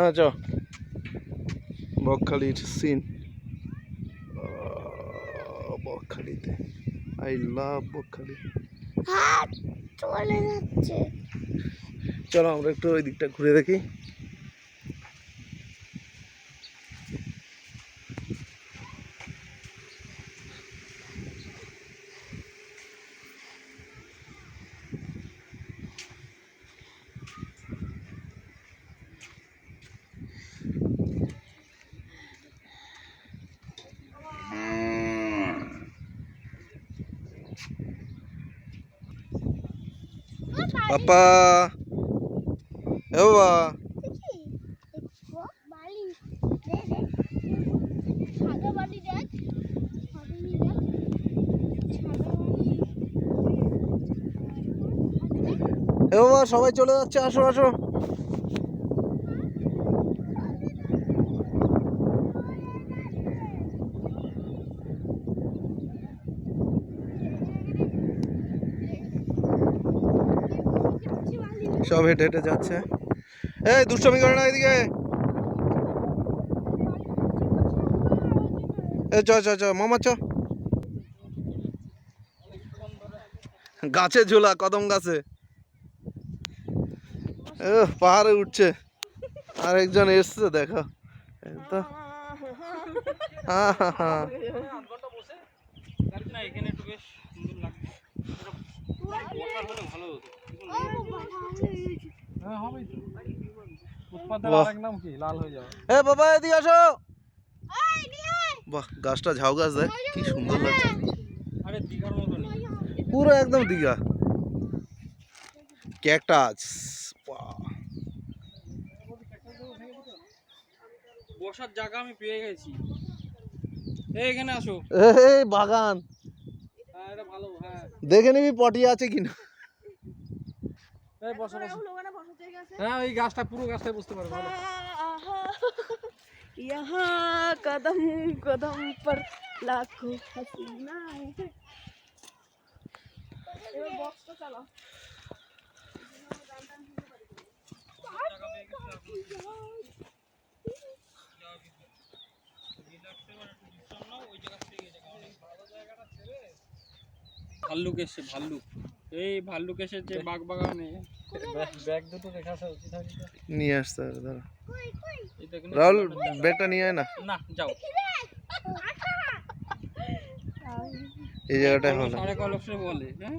আচ্ছা বকখালির সিন বকখালিতে I love Bakkhali. চলে যাচ্ছে। চলো আমরা একটু ওই দিকটা ঘুরে দেখি। পাপা এ বাবা এ বাবা সবাই চলে যাচ্ছে, আসো আসো। সব হেঁটে হেঁটে যাচ্ছে। এই দুষ্টমি করে না এদিকে। এ চ চ চ মামা চ। গাছে ঝোলা কদম গাছে। পাহাড়ে উঠছে আর একজন এসছে দেখো। বাবা এদিকে আসো। বাহ গাছটা ঝাউ গাছ দেখ কি সুন্দর লাগছে, পুরো একদম দীঘা ক্যাকটাস। বসার জায়গা আমি পেয়ে গেছি, এখানে আসো। এই বাগান এটা ভালো, হ্যাঁ দেখে নিবি পটি আছে কিনা। এই বসো বসো, হ্যাঁ ওই গাছটা পুরো গাছটাই বুঝতে পারবে। यहाँ कदम कदम पर लाखों हसीनाएं हैं। बॉक्स तो चला ভাল্লুক এসছে, ভাল্লুক। এই ভাল্লুক এসেছে বাগ বাগানে। ব্যাগ দুটো রেখা উচিত নিয়ে আসতে হবে। দাঁড়া রাহুল ব্যাগটা নিয়ে আয় না। না যাও, এই জায়গাটায় হলো সাড়ে কলসে বলে। হ্যাঁ